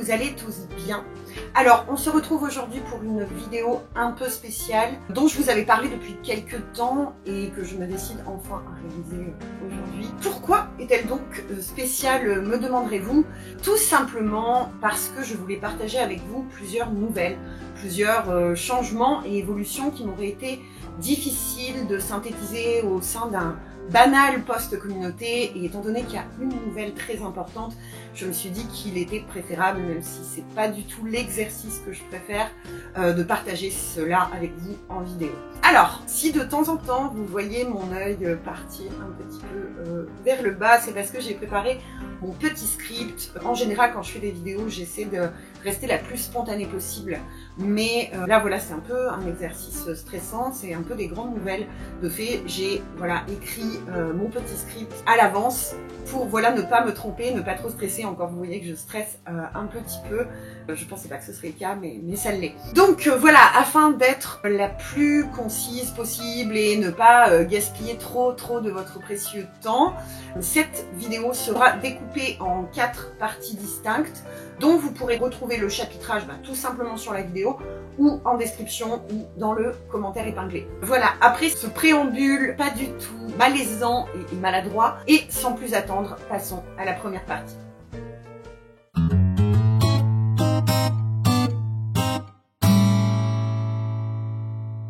vous allez tous bien. Alors, on se retrouve aujourd'hui pour une vidéo un peu spéciale dont je vous avais parlé depuis quelques temps et que je me décide enfin à réaliser aujourd'hui. Pourquoi est-elle donc spéciale, me demanderez-vous? Tout simplement parce que je voulais partager avec vous plusieurs nouvelles, plusieurs changements et évolutions qui m'auraient été difficiles de synthétiser au sein d'un banal post communauté, et étant donné qu'il y a une nouvelle très importante, je me suis dit qu'il était préférable, même si c'est pas du tout l'exercice que je préfère, de partager cela avec vous en vidéo. Alors, si de temps en temps vous voyez mon œil partir un petit peu vers le bas, c'est parce que j'ai préparé mon petit script. En général, quand je fais des vidéos, j'essaie de rester la plus spontanée possible, mais là voilà, c'est un peu un exercice stressant, c'est un peu des grandes nouvelles. De fait, j'ai voilà écrit mon petit script à l'avance pour voilà ne pas me tromper, ne pas trop stresser. Encore, vous voyez que je stresse un petit peu. Je pensais pas que ce serait le cas, mais ça l'est. Donc voilà, afin d'être la plus concise possible et ne pas gaspiller trop de votre précieux temps, cette vidéo sera découpée en 4 parties distinctes, dont vous pourrez retrouver le chapitrage tout simplement sur la vidéo ou en description ou dans le commentaire épinglé. Voilà, après ce préambule pas du tout malaisant et maladroit, et sans plus attendre, passons à la première partie.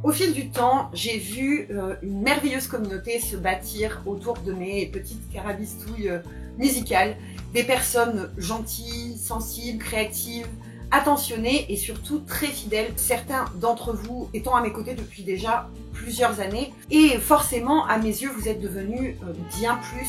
Au fil du temps, j'ai vu une merveilleuse communauté se bâtir autour de mes petites carabistouilles musicales. Des personnes gentilles, sensibles, créatives, attentionnées et surtout très fidèles. Certains d'entre vous étant à mes côtés depuis déjà plusieurs années. Et forcément, à mes yeux, vous êtes devenus bien plus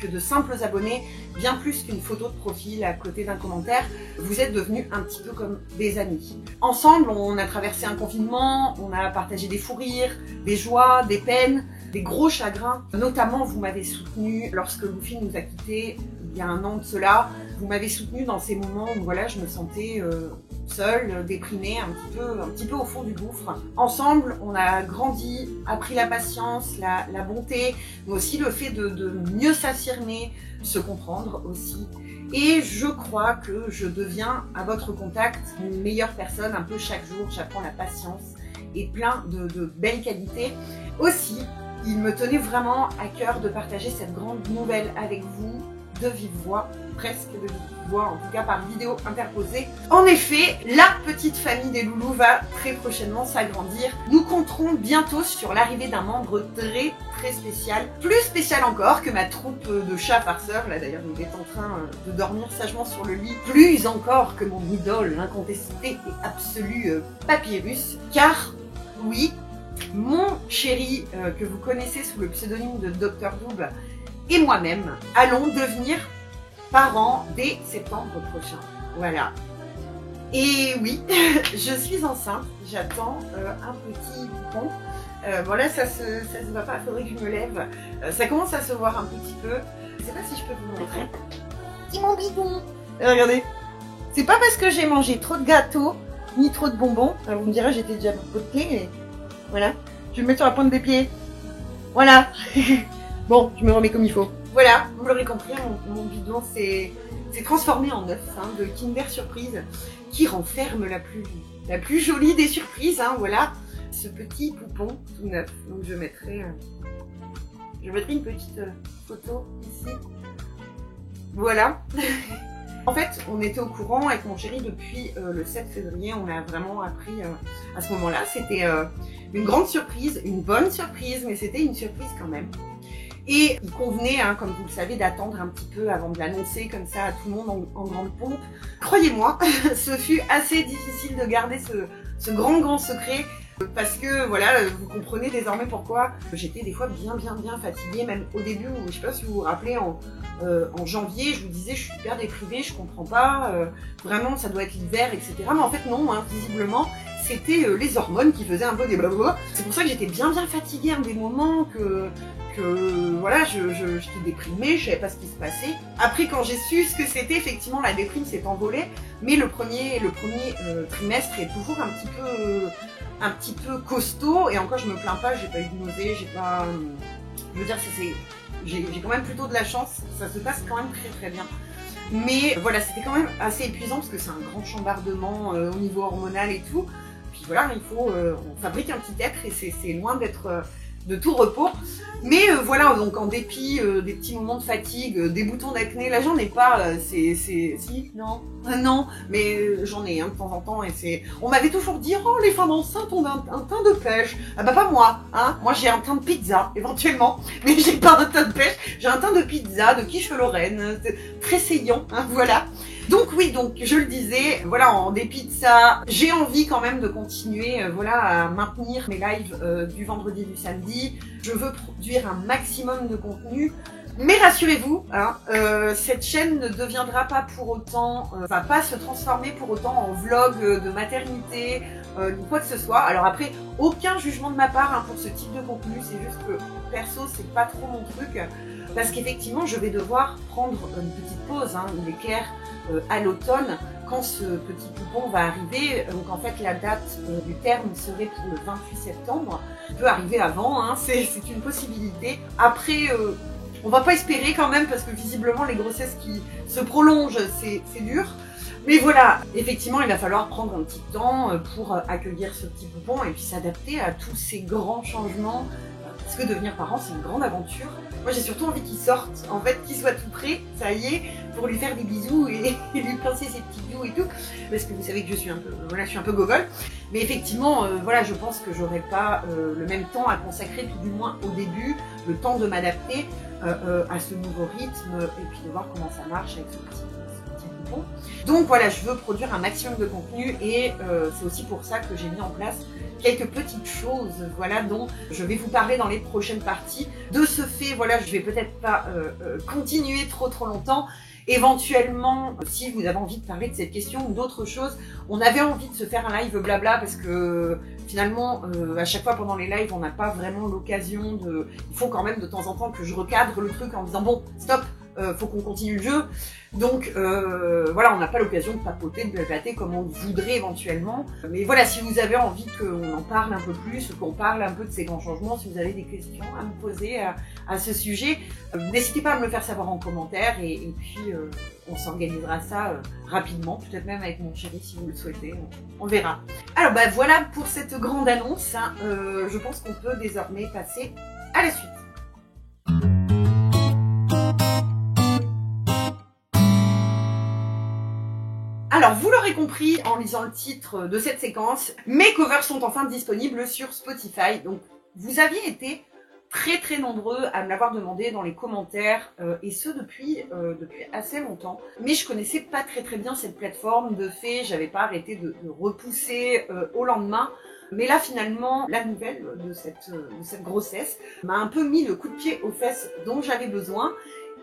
que de simples abonnés, bien plus qu'une photo de profil à côté d'un commentaire. Vous êtes devenus un petit peu comme des amis. Ensemble, on a traversé un confinement, on a partagé des fous rires, des joies, des peines, des gros chagrins. Notamment, vous m'avez soutenu lorsque Luffy nous a quittés il y a un an de cela. Vous m'avez soutenu dans ces moments où voilà, je me sentais seule, déprimée, un petit peu au fond du gouffre. Ensemble, on a grandi, appris la patience, la bonté, mais aussi le fait de mieux s'affirmer, se comprendre aussi. Et je crois que je deviens à votre contact une meilleure personne, un peu chaque jour, j'apprends la patience et plein de belles qualités. Aussi, il me tenait vraiment à cœur de partager cette grande nouvelle avec vous, de vive voix, presque de vive voix, en tout cas par vidéo interposée. En effet, la petite famille des loulous va très prochainement s'agrandir. Nous compterons bientôt sur l'arrivée d'un membre très spécial, plus spécial encore que ma troupe de chats farceurs. Là d'ailleurs, il est en train de dormir sagement sur le lit, plus encore que mon idole, l'incontesté et absolu Papyrus, car oui, mon chéri que vous connaissez sous le pseudonyme de Dr Double et moi-même allons devenir parents dès septembre prochain. Voilà. Et oui, je suis enceinte, j'attends un petit poupon. Voilà, ça se voit pas, il faudrait que je me lève. Ça commence à se voir un petit peu. Je sais pas si je peux vous montrer. C'est mon bidon. Regardez. C'est pas parce que j'ai mangé trop de gâteaux, ni trop de bonbons. Vous me direz, j'étais déjà potée, mais voilà. Je vais me mettre sur la pointe des pieds. Voilà. Bon, je me remets comme il faut. Voilà, vous l'aurez compris, mon bidon s'est transformé en œuf de Kinder Surprise qui renferme la plus jolie des surprises. Voilà, ce petit poupon tout neuf. Donc je mettrai une petite photo ici. Voilà. En fait, on était au courant avec mon chéri depuis le 7 février. On a vraiment appris à ce moment-là. C'était une grande surprise, une bonne surprise, mais c'était une surprise quand même. Et il convenait, comme vous le savez, d'attendre un petit peu avant de l'annoncer comme ça à tout le monde en grande pompe. Croyez-moi, ce fut assez difficile de garder ce grand secret parce que voilà, vous comprenez désormais pourquoi j'étais des fois bien fatiguée, même au début, je sais pas si vous vous rappelez, en janvier, je vous disais je suis hyper déprimée, je comprends pas, vraiment ça doit être l'hiver, etc. Mais en fait non, visiblement, c'était les hormones qui faisaient un peu des blablabla. C'est pour ça que j'étais bien fatiguée des moments que voilà, j'étais déprimée, je savais pas ce qui se passait. Après, quand j'ai su ce que c'était, effectivement, la déprime s'est envolée, mais le premier trimestre est toujours un petit peu costaud, et encore, je me plains pas, j'ai pas eu de nausée, j'ai pas... Je veux dire, j'ai quand même plutôt de la chance, ça se passe quand même très bien. Mais voilà, c'était quand même assez épuisant parce que c'est un grand chambardement au niveau hormonal et tout. Puis voilà, il faut, on fabrique un petit être et c'est loin d'être de tout repos. Mais voilà, donc en dépit des petits moments de fatigue, des boutons d'acné, là j'en ai pas, si, non, non, mais j'en ai de temps en temps et c'est... On m'avait toujours dit, oh les femmes enceintes ont un teint de pêche. Ah bah pas moi, hein, moi j'ai un teint de pizza, éventuellement, mais j'ai pas un teint de pêche, j'ai un teint de pizza, de quiche Lorraine, très saillant, hein, voilà. Donc oui, donc je le disais, voilà, en dépit de ça, j'ai envie quand même de continuer, voilà, à maintenir mes lives du vendredi et du samedi. Je veux produire un maximum de contenu, mais rassurez-vous, hein, cette chaîne ne deviendra pas pour autant, va pas se transformer pour autant en vlog de maternité ou quoi que ce soit. Alors après, aucun jugement de ma part hein, pour ce type de contenu, c'est juste que perso, c'est pas trop mon truc, parce qu'effectivement, je vais devoir prendre une petite pause, hein, il est clair. À l'automne, quand ce petit poupon va arriver, donc en fait la date du terme serait pour le 28 septembre, il peut arriver avant, hein, c'est une possibilité. Après, on va pas espérer quand même parce que visiblement les grossesses qui se prolongent, c'est dur. Mais voilà, effectivement il va falloir prendre un petit temps pour accueillir ce petit poupon et puis s'adapter à tous ces grands changements. Parce que devenir parent, c'est une grande aventure. Moi, j'ai surtout envie qu'il sorte, en fait, qu'il soit tout prêt, ça y est, pour lui faire des bisous et lui pincer ses petits joues et tout. Parce que vous savez que je suis un peu, voilà, je suis un peu gogole. Mais effectivement, voilà, je pense que j'aurai pas le même temps à consacrer, tout du moins au début, le temps de m'adapter à ce nouveau rythme et puis de voir comment ça marche avec ce petit poupon. Donc voilà, je veux produire un maximum de contenu et c'est aussi pour ça que j'ai mis en place quelques petites choses, voilà, dont je vais vous parler dans les prochaines parties. De ce fait, voilà, je vais peut-être pas continuer trop longtemps. Éventuellement, si vous avez envie de parler de cette question ou d'autres choses, on avait envie de se faire un live blabla parce que finalement, à chaque fois pendant les lives, on n'a pas vraiment l'occasion de... Il faut quand même de temps en temps que je recadre le truc en disant bon, stop, faut qu'on continue le jeu. Donc voilà, on n'a pas l'occasion de papoter, de blablater comme on voudrait éventuellement. Mais voilà, si vous avez envie qu'on en parle un peu plus, qu'on parle un peu de ces grands changements, si vous avez des questions à me poser à ce sujet, n'hésitez pas à me le faire savoir en commentaire et puis on s'organisera ça rapidement, peut-être même avec mon chéri si vous le souhaitez, on verra. Alors bah voilà pour cette grande annonce, hein, je pense qu'on peut désormais passer à la suite. Alors, vous l'aurez compris en lisant le titre de cette séquence, mes covers sont enfin disponibles sur Spotify. Donc, vous aviez été très nombreux à me l'avoir demandé dans les commentaires, et ce depuis assez longtemps. Mais je connaissais pas très bien cette plateforme. De fait, j'avais pas arrêté de repousser au lendemain. Mais là, finalement, la nouvelle de cette grossesse m'a un peu mis le coup de pied aux fesses dont j'avais besoin.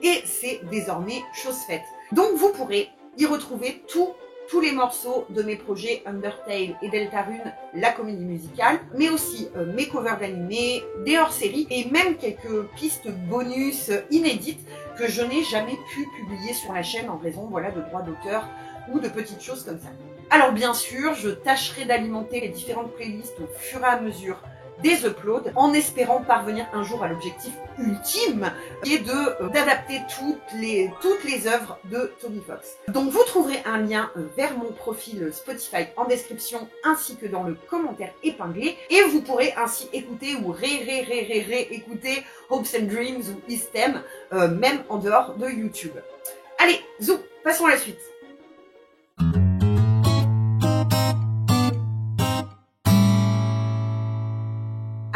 Et c'est désormais chose faite. Donc, vous pourrez y retrouver tous les morceaux de mes projets Undertale et Deltarune, la comédie musicale, mais aussi mes covers d'animés, des hors-séries et même quelques pistes bonus inédites que je n'ai jamais pu publier sur la chaîne en raison voilà, de droits d'auteur ou de petites choses comme ça. Alors bien sûr, je tâcherai d'alimenter les différentes playlists au fur et à mesure des uploads en espérant parvenir un jour à l'objectif ultime qui est d'adapter toutes les œuvres de Tony Fox. Donc vous trouverez un lien vers mon profil Spotify en description ainsi que dans le commentaire épinglé et vous pourrez ainsi écouter ou réécouter Hopes and Dreams ou Istem même en dehors de YouTube. Allez, zou, passons à la suite.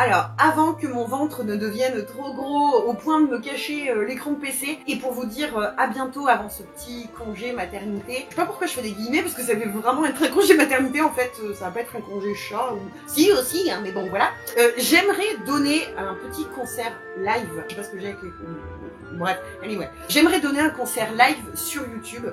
Alors, avant que mon ventre ne devienne trop gros au point de me cacher l'écran de PC, et pour vous dire à bientôt avant ce petit congé maternité, je sais pas pourquoi je fais des guillemets, parce que ça va vraiment être un congé maternité, en fait, ça va pas être un congé chat, ou... Si, aussi, hein, mais bon, voilà. J'aimerais donner un petit concert live, je sais pas ce que j'ai avec les... Bref, anyway. J'aimerais donner un concert live sur YouTube.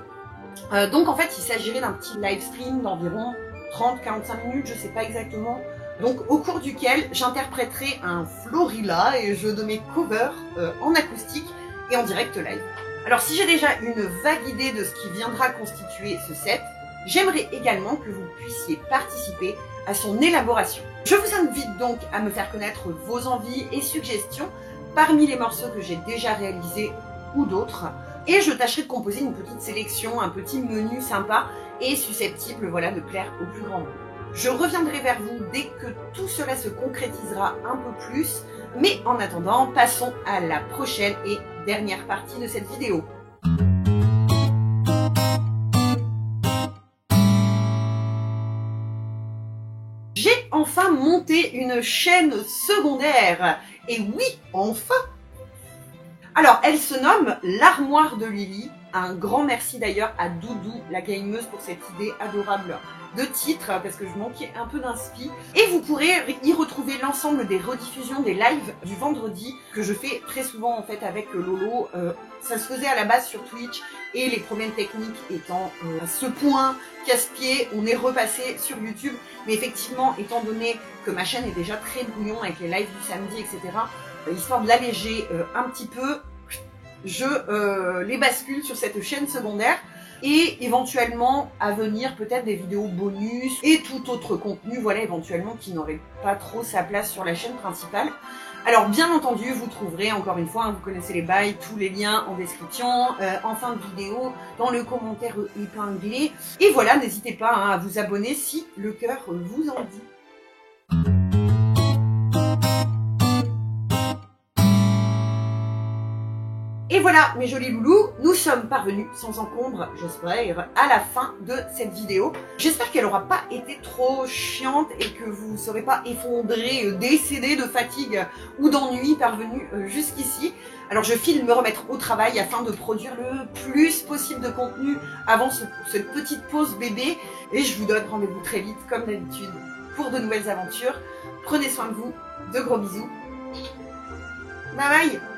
Donc, en fait, il s'agirait d'un petit live stream d'environ 30-45 minutes, je sais pas exactement. Donc au cours duquel j'interpréterai un Florilla et je de mes covers en acoustique et en direct live. Alors si j'ai déjà une vague idée de ce qui viendra constituer ce set, j'aimerais également que vous puissiez participer à son élaboration. Je vous invite donc à me faire connaître vos envies et suggestions parmi les morceaux que j'ai déjà réalisés ou d'autres. Et je tâcherai de composer une petite sélection, un petit menu sympa et susceptible voilà, de plaire au plus grand nombre. Je reviendrai vers vous dès que tout cela se concrétisera un peu plus. Mais en attendant, passons à la prochaine et dernière partie de cette vidéo. J'ai enfin monté une chaîne secondaire. Et oui, enfin! Alors, elle se nomme l'Armoire de Lily. Un grand merci d'ailleurs à Doudou, la gameuse, pour cette idée adorable de titre, parce que je manquais un peu d'inspi. Et vous pourrez y retrouver l'ensemble des rediffusions des lives du vendredi, que je fais très souvent en fait avec Lolo. Ça se faisait à la base sur Twitch, et les problèmes techniques étant à ce point casse-pied, on est repassé sur YouTube. Mais effectivement, étant donné que ma chaîne est déjà très brouillon avec les lives du samedi, etc., histoire de l'alléger un petit peu, je les bascule sur cette chaîne secondaire et éventuellement à venir peut-être des vidéos bonus et tout autre contenu, voilà, éventuellement qui n'aurait pas trop sa place sur la chaîne principale. Alors bien entendu, vous trouverez encore une fois, hein, vous connaissez les bails, tous les liens en description, en fin de vidéo, dans le commentaire épinglé. Et voilà, n'hésitez pas hein, à vous abonner si le cœur vous en dit. Et voilà mes jolis loulous, nous sommes parvenus sans encombre, j'espère, à la fin de cette vidéo. J'espère qu'elle n'aura pas été trop chiante et que vous ne serez pas effondrés, décédés de fatigue ou d'ennui parvenus jusqu'ici. Alors je file me remettre au travail afin de produire le plus possible de contenu avant cette petite pause bébé. Et je vous donne rendez-vous très vite, comme d'habitude, pour de nouvelles aventures. Prenez soin de vous, de gros bisous. Bye bye.